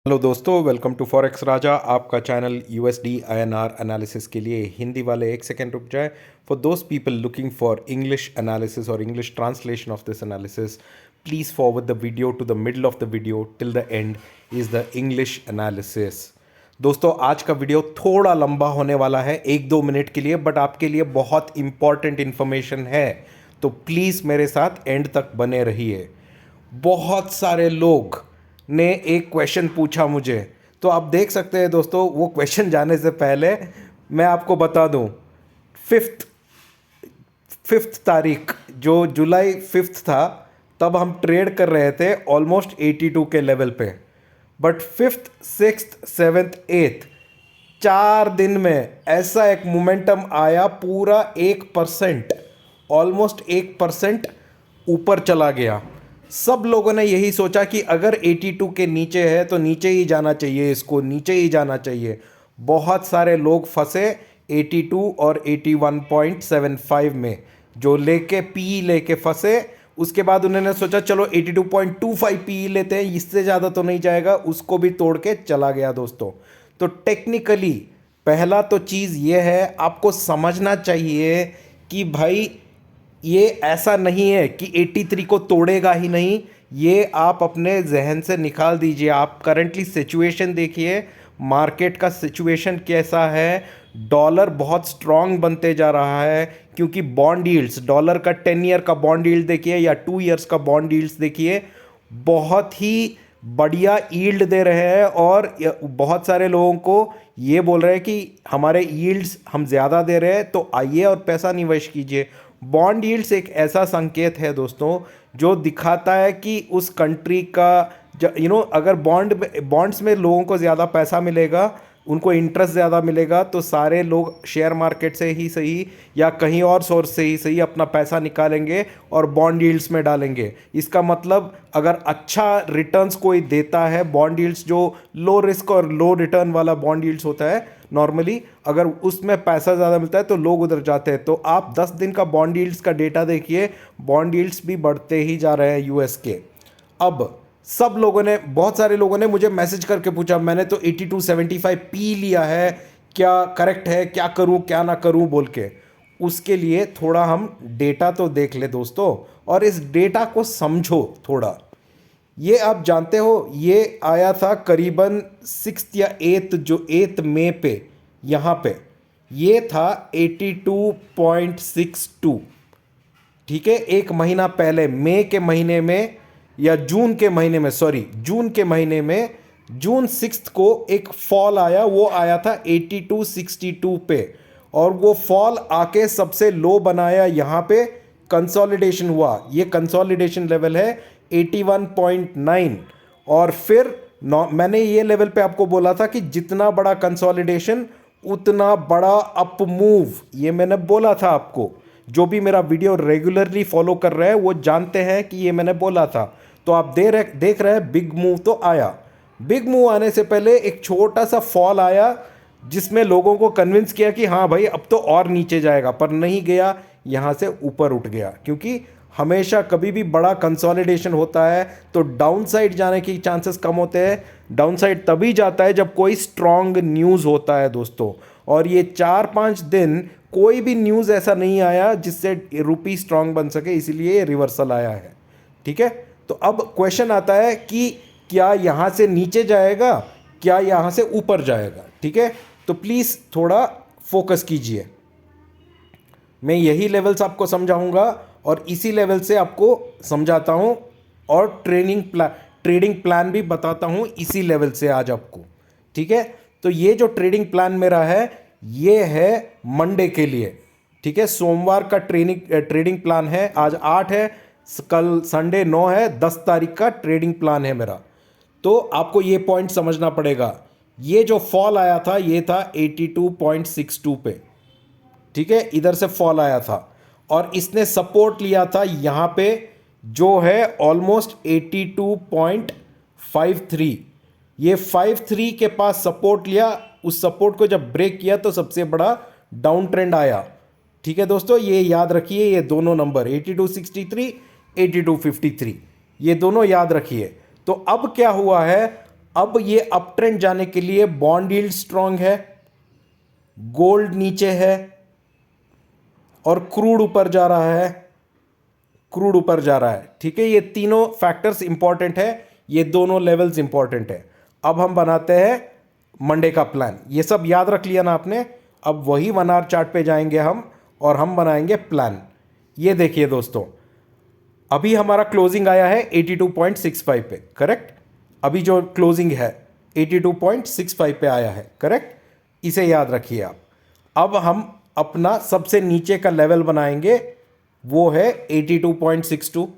Hello दोस्तों, welcome to forex राजा। आपका channel USD INR analysis के लिए। हिंदी वाले एक सेकेंड रुक जाए। For those people looking for English analysis और English translation of this analysis, please forward the video to the middle of the video till the end is the English analysis. दोस्तों, आज का वीडियो थोड़ा लंबा होने वाला है, 1-2 मिनट के लिए, बट आपके लिए बहुत इंपॉर्टेंट इन्फॉर्मेशन है, तो प्लीज़ मेरे साथ एंड तक बने रहिए। बहुत सारे लोग ने एक क्वेश्चन पूछा मुझे, तो आप देख सकते हैं दोस्तों। वो क्वेश्चन जाने से पहले मैं आपको बता दूं, फिफ्थ फिफ्थ तारीख जो जुलाई 5 था, तब हम ट्रेड कर रहे थे ऑलमोस्ट 82 के लेवल पे। But 5th, 6th, 7th, 8th 4 दिन में ऐसा एक मोमेंटम आया, पूरा 1%, ऑलमोस्ट 1% ऊपर चला गया। सब लोगों ने यही सोचा कि अगर 82 के नीचे है तो नीचे ही जाना चाहिए, इसको नीचे ही जाना चाहिए। बहुत सारे लोग फंसे 82 और 81.75 में, जो लेके पी लेके फंसे। उसके बाद उन्होंने सोचा चलो 82.25 पी लेते हैं, इससे ज़्यादा तो नहीं जाएगा, उसको भी तोड़ के चला गया दोस्तों। तो टेक्निकली पहला तो चीज़ ये है, आपको समझना चाहिए कि भाई ये ऐसा नहीं है कि 83 को तोड़ेगा ही नहीं। ये आप अपने जहन से निकाल दीजिए। आप करंटली सिचुएशन देखिए, मार्केट का सिचुएशन कैसा है। डॉलर बहुत स्ट्रांग बनते जा रहा है, क्योंकि बॉन्ड यील्ड्स, डॉलर का 10 ईयर का बॉन्ड यील्ड देखिए या 2 ईयर्स का बॉन्ड यील्ड्स देखिए, बहुत ही बढ़िया यील्ड दे रहे हैं। और बहुत सारे लोगों को ये बोल रहे हैं कि हमारे यील्ड्स हम ज़्यादा दे रहे हैं, तो आइए और पैसा निवेश कीजिए। बॉन्ड यील्ड्स एक ऐसा संकेत है दोस्तों, जो दिखाता है कि उस कंट्री का अगर बॉन्ड्स में लोगों को ज़्यादा पैसा मिलेगा, उनको इंटरेस्ट ज़्यादा मिलेगा, तो सारे लोग शेयर मार्केट से ही सही या कहीं और सोर्स से ही सही अपना पैसा निकालेंगे और बॉन्ड यील्ड्स में डालेंगे। इसका मतलब अगर अच्छा रिटर्न्स कोई देता है, बॉन्ड यील्ड्स जो लो रिस्क और लो रिटर्न वाला बॉन्ड यील्ड्स होता है नॉर्मली, अगर उसमें पैसा ज़्यादा मिलता है तो लोग उधर जाते हैं। तो आप 10 दिन का बॉन्ड यील्ड्स का डेटा देखिए, बॉन्ड यील्ड्स भी बढ़ते ही जा रहे हैं यूएस के। अब सब लोगों ने, बहुत सारे लोगों ने मुझे मैसेज करके पूछा, मैंने तो 82.75 पी लिया है, क्या करेक्ट है, क्या करूं क्या ना करूं बोल के। उसके लिए थोड़ा हम डेटा तो देख ले दोस्तों, और इस डेटा को समझो थोड़ा। ये आप जानते हो, ये आया था करीबन 6 या 8, जो 8 मई पे, यहाँ पे ये था 82.62। ठीक है, एक महीना पहले मई के महीने में या जून के महीने में, सॉरी जून के महीने में, जून 6 को एक फॉल आया, वो आया था 82.62 पे। और वो फॉल आके सबसे लो बनाया, यहाँ पे कंसोलिडेशन हुआ। ये कंसोलिडेशन लेवल है 81.9। और फिर मैंने ये लेवल पे आपको बोला था कि जितना बड़ा कंसोलिडेशन उतना बड़ा अप मूव, ये मैंने बोला था आपको। जो भी मेरा वीडियो रेगुलरली फॉलो कर रहे हैं वो जानते हैं कि ये मैंने बोला था। तो आप देख रहे हैं, बिग मूव तो आया। बिग मूव आने से पहले एक छोटा सा फॉल आया, जिसमें लोगों को कन्विंस किया कि हाँ भाई अब तो और नीचे जाएगा, पर नहीं गया, यहाँ से ऊपर उठ गया। क्योंकि हमेशा कभी भी बड़ा कंसोलिडेशन होता है तो डाउनसाइड जाने के चांसेस कम होते हैं। डाउनसाइड तभी जाता है जब कोई स्ट्रांग न्यूज़ होता है दोस्तों। और ये 4-5 दिन कोई भी न्यूज़ ऐसा नहीं आया जिससे रुपी स्ट्रांग बन सके, इसीलिए रिवर्सल आया है। ठीक है, तो अब क्वेश्चन आता है कि क्या यहाँ से नीचे जाएगा, क्या यहाँ से ऊपर जाएगा। ठीक है, तो प्लीज़ थोड़ा फोकस कीजिए। मैं यही लेवल्स आपको समझाऊंगा और इसी लेवल से आपको समझाता हूं, और ट्रेडिंग प्लान भी बताता हूं इसी लेवल से आज आपको। ठीक है, तो ये जो ट्रेडिंग प्लान मेरा है, ये है मंडे के लिए। ठीक है, सोमवार का ट्रेडिंग प्लान है। आज 8 है, कल संडे 9 है, 10 तारीख का ट्रेडिंग प्लान है मेरा। तो आपको ये पॉइंट समझना पड़ेगा। ये जो फॉल आया था, ये था 82.62 पे। ठीक है, इधर से फॉल आया था और इसने सपोर्ट लिया था यहाँ पे, जो है ऑलमोस्ट 82.53। ये 53 के पास सपोर्ट लिया। उस सपोर्ट को जब ब्रेक किया तो सबसे बड़ा डाउन ट्रेंड आया। ठीक है दोस्तों, ये याद रखिए, ये दोनों नंबर 82.63, 82.53, ये दोनों याद रखिए। तो अब क्या हुआ है, अब ये अप ट्रेंड जाने के लिए बॉन्ड यील्ड स्ट्रांग है, गोल्ड नीचे है और क्रूड ऊपर जा रहा है, क्रूड ऊपर जा रहा है। ठीक है, ये तीनों फैक्टर्स इंपॉर्टेंट है, ये दोनों लेवल्स इंपॉर्टेंट है। अब हम बनाते हैं मंडे का प्लान। ये सब याद रख लिया ना आपने। अब वही 1 आवर चार्ट पे जाएंगे हम और हम बनाएंगे प्लान। ये देखिए दोस्तों, अभी हमारा क्लोजिंग आया है 82.65 पे, करेक्ट। अभी जो क्लोजिंग है 82.65 पे आया है, करेक्ट। इसे याद रखिए आप। अब हम अपना सबसे नीचे का लेवल बनाएंगे, वो है 82.62,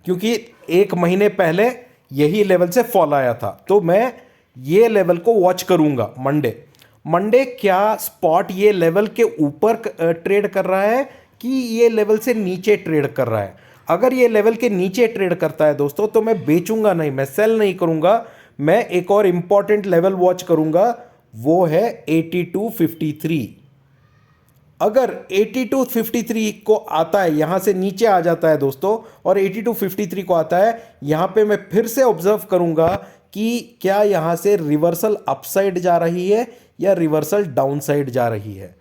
क्योंकि एक महीने पहले यही लेवल से फॉल आया था। तो मैं ये लेवल को वॉच करूंगा मंडे। मंडे क्या स्पॉट ये लेवल के ऊपर ट्रेड कर रहा है कि ये लेवल से नीचे ट्रेड कर रहा है। अगर ये लेवल के नीचे ट्रेड करता है दोस्तों, तो मैं बेचूंगा नहीं, मैं सेल नहीं करूंगा। मैं एक और इंपॉर्टेंट लेवल वॉच करूंगा, वो है 82.53। अगर 82.53 को आता है, यहां से नीचे आ जाता है दोस्तों, और 82.53 को आता है, यहां पे मैं फिर से ऑब्जर्व करूंगा कि क्या यहां से रिवर्सल अपसाइड जा रही है या रिवर्सल डाउनसाइड जा रही है।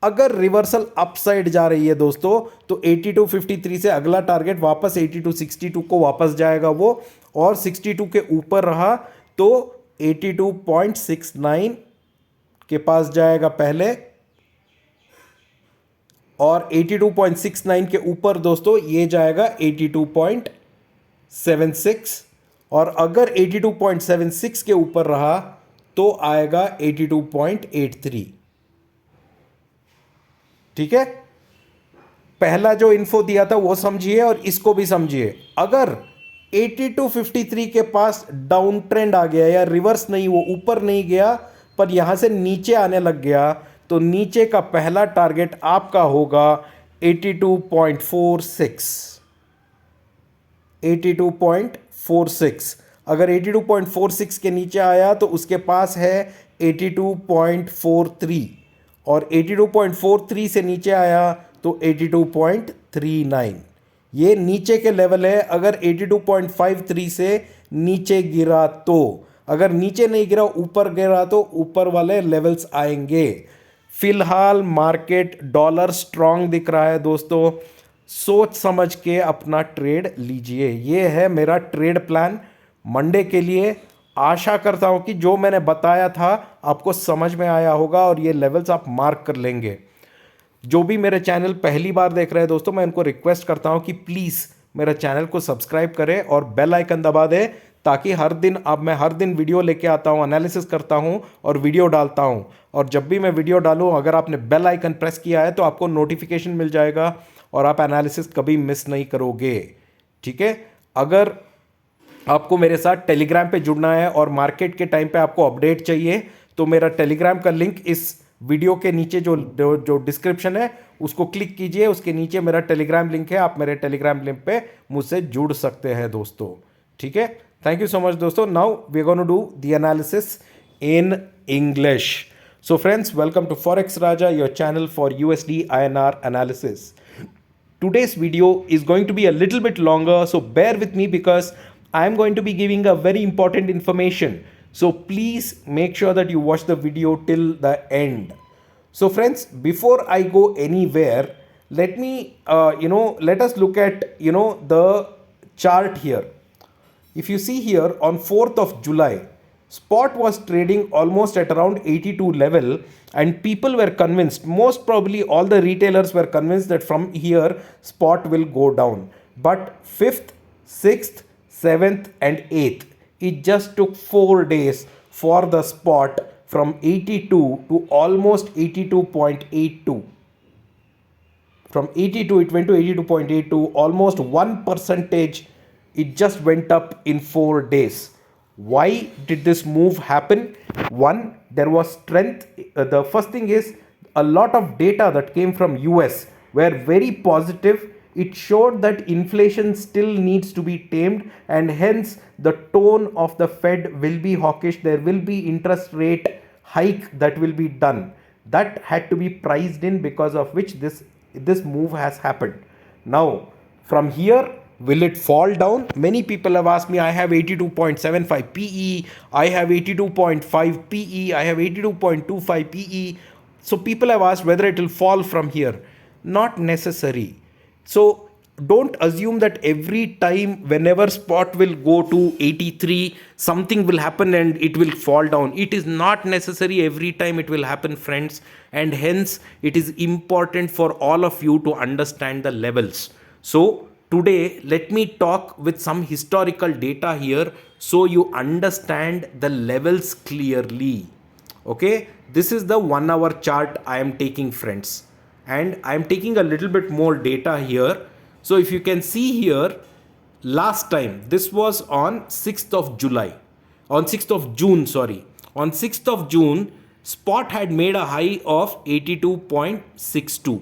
अगर रिवर्सल अपसाइड जा रही है दोस्तों, तो 82.53 से अगला टारगेट वापस 82.62 को वापस जाएगा वो, और 62 के ऊपर रहा तो 82.69 के पास जाएगा पहले, और 82.69 के ऊपर दोस्तों ये जाएगा 82.76, और अगर 82.76 के ऊपर रहा तो आएगा 82.83। ठीक है, पहला जो इन्फो दिया था वो समझिए और इसको भी समझिए। अगर 82.53 के पास डाउन ट्रेंड आ गया या रिवर्स नहीं, वो ऊपर नहीं गया पर यहां से नीचे आने लग गया, तो नीचे का पहला टारगेट आपका होगा 82.46। 82.46 अगर 82.46 के नीचे आया तो उसके पास है 82.43, और 82.43 से नीचे आया तो 82.39। ये नीचे के लेवल है। अगर 82.53 से नीचे गिरा तो, अगर नीचे नहीं गिरा ऊपर गिरा तो ऊपर वाले लेवल्स आएंगे। फिलहाल मार्केट डॉलर स्ट्रांग दिख रहा है दोस्तों, सोच समझ के अपना ट्रेड लीजिए। ये है मेरा ट्रेड प्लान मंडे के लिए। आशा करता हूं कि जो मैंने बताया था आपको समझ में आया होगा और ये लेवल्स आप मार्क कर लेंगे। जो भी मेरे चैनल पहली बार देख रहे हैं दोस्तों, मैं उनको रिक्वेस्ट करता हूं कि प्लीज़ मेरे चैनल को सब्सक्राइब करें और बेल आइकन दबा दें, ताकि मैं हर दिन वीडियो लेके आता हूं, एनालिसिस करता हूं और वीडियो डालता हूं। और जब भी मैं वीडियो डालूं, अगर आपने बेल आइकन प्रेस किया है तो आपको नोटिफिकेशन मिल जाएगा और आप एनालिसिस कभी मिस नहीं करोगे। ठीक है, अगर आपको मेरे साथ टेलीग्राम पे जुड़ना है और मार्केट के टाइम पे आपको अपडेट चाहिए, तो मेरा टेलीग्राम का लिंक इस वीडियो के नीचे जो डिस्क्रिप्शन है उसको क्लिक कीजिए, उसके नीचे मेरा टेलीग्राम लिंक है, आप मेरे टेलीग्राम लिंक पे मुझसे जुड़ सकते हैं दोस्तों। ठीक है, थैंक यू सो मच दोस्तों। Now we are gonna do the analysis in English. So friends, welcome to forex Raja, your channel for USD INR analysis. Today's video is going to be a little bit longer, so bear with me because I am going to be giving a very important information. So please make sure that you watch the video till the end. So friends, before I go anywhere, let me let us look at the chart here. If you see here, on 4th of July, spot was trading almost at around 82 level, and people were convinced, most probably all the retailers were convinced, that from here spot will go down. But 5th, 6th, 7th and 8th, it just took 4 days for the spot from 82 to almost 82.82. From 82 it went to 82.82, almost 1%. It just went up in 4 days. Why did this move happen? One, there was strength. The first thing is, a lot of data that came from US were very positive. It showed that inflation still needs to be tamed, and hence the tone of the Fed will be hawkish. There will be interest rate hike that will be done. That had to be priced in, because of which this move has happened. Now from here Will it fall down? Many people have asked me, I have 82.75 PE, I have 82.5 PE, I have 82.25 PE. So people have asked whether it will fall from here. Not necessary. So don't assume that every time whenever spot will go to 83, something will happen and it will fall down. It is not necessary every time it will happen, friends. And hence it is important for all of you to understand the levels. So today, let me talk with some historical data here so you understand the levels clearly. Okay, this is the 1 hour chart I am taking, friends, and I am taking a little bit more data here. So if you can see here, last time this was on 6th of July, on 6th of June, sorry, on 6th of June, spot had made a high of 82.62,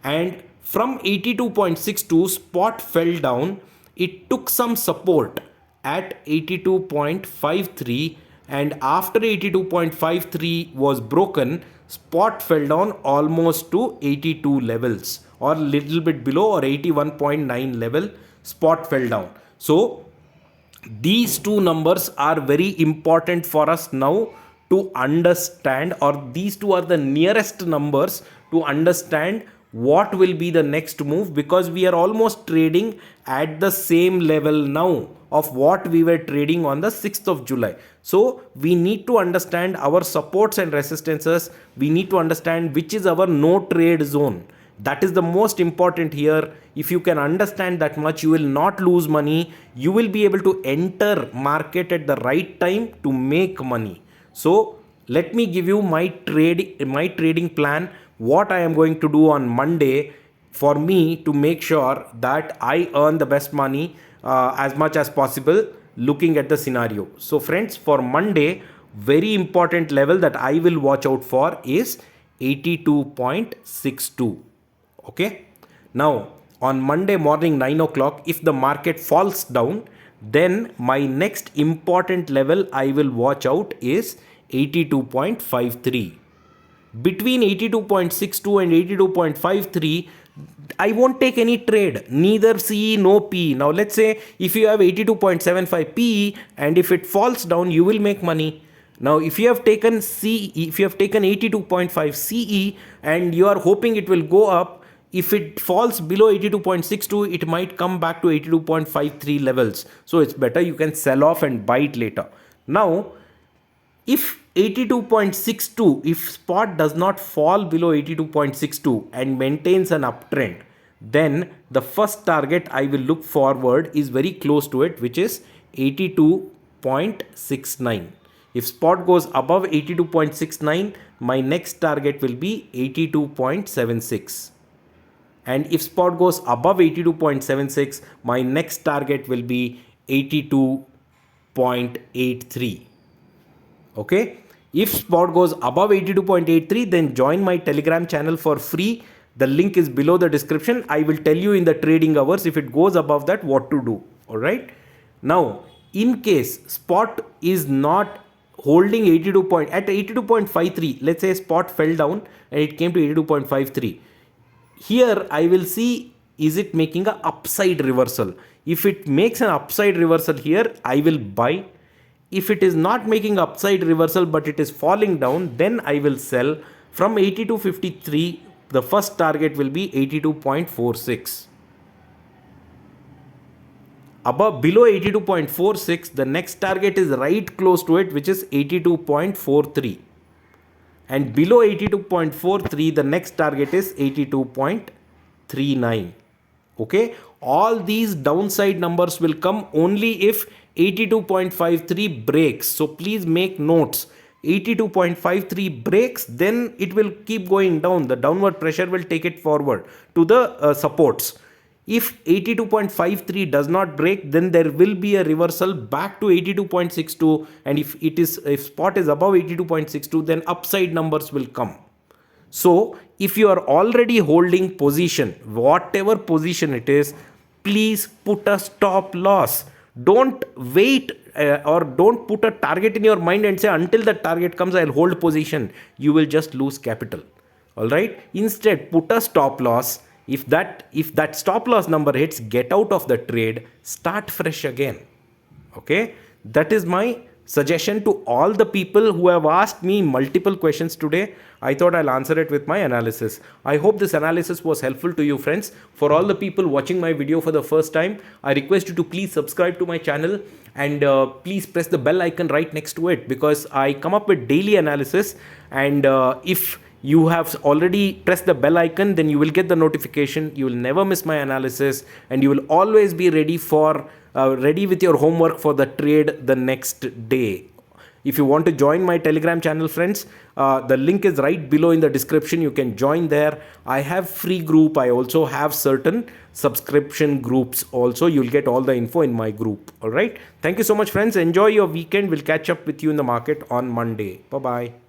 and from 82.62 spot fell down. It took some support at 82.53, and after 82.53 was broken, spot fell down almost to 82 levels, or little bit below, or 81.9 level. Spot fell down. So these two numbers are very important for us now to understand, or these two are the nearest numbers to understand what will be the next move, because we are almost trading at the same level now of what we were trading on the 6th of July. So we need to understand our supports and resistances. We need to understand which is our no trade zone. That is the most important here. If you can understand that much, you will not lose money. You will be able to enter market at the right time to make money. So let me give you my trading plan, what I am going to do on Monday for me to make sure that I earn the best money as much as possible, looking at the scenario. So friends, for Monday, very important level that I will watch out for is 82.62. Okay, now on Monday morning 9 o'clock, if the market falls down, then my next important level I will watch out is 82.53. Between 82.62 and 82.53, I won't take any trade, neither CE nor PE. Now let's say if you have 82.75 PE and if it falls down, you will make money. Now if you have taken if you have taken 82.5 CE and you are hoping it will go up, if it falls below 82.62, it might come back to 82.53 levels. So it's better you can sell off and buy it later. Now, if 82.62, if spot does not fall below 82.62 and maintains an uptrend, then the first target I will look forward is very close to it, which is 82.69. If spot goes above 82.69, my next target will be 82.76. And if spot goes above 82.76, my next target will be 82.83. Okay, if spot goes above 82.83, then join my Telegram channel for free. The link is below the description. I will tell you in the trading hours if it goes above that what to do. All right, now in case spot is not holding 82.53, let's say spot fell down and it came to 82.53. Here I will see, is it making an upside reversal? If it makes an upside reversal here, I will buy. If it is not making upside reversal but it is falling down, then I will sell. From 82.53, the first target will be 82.46. Below 82.46, the next target is right close to it, which is 82.43. And below 82.43, the next target is 82.39. Okay, all these downside numbers will come only if 82.53 breaks. So please make notes. 82.53 breaks, then it will keep going down. The downward pressure will take it forward to the supports. If 82.53 does not break, then there will be a reversal back to 82.62, and if spot is above 82.62, then upside numbers will come. So if you are already holding position, whatever position it is, please put a stop loss. Don't wait or don't put a target in your mind and say until the target comes I'll hold position. You will just lose capital. All right, instead put a stop loss. If that stop loss number hits, get out of the trade, start fresh again. Okay, that is my suggestion to all the people who have asked me multiple questions today. I thought I'll answer it with my analysis. I hope this analysis was helpful to you, friends. For all the people watching my video for the first time, I request you to please subscribe to my channel, and please press the bell icon right next to it, because I come up with daily analysis. And if you have already pressed the bell icon, then you will get the notification. You will never miss my analysis, and you will always be ready with your homework for the trade the next day. If you want to join my Telegram channel, friends, the link is right below in the description. You can join there. I have free group. I also have certain subscription groups also. You'll get all the info in my group. All right. Thank you so much, friends. Enjoy your weekend. We'll catch up with you in the market on Monday. Bye-bye.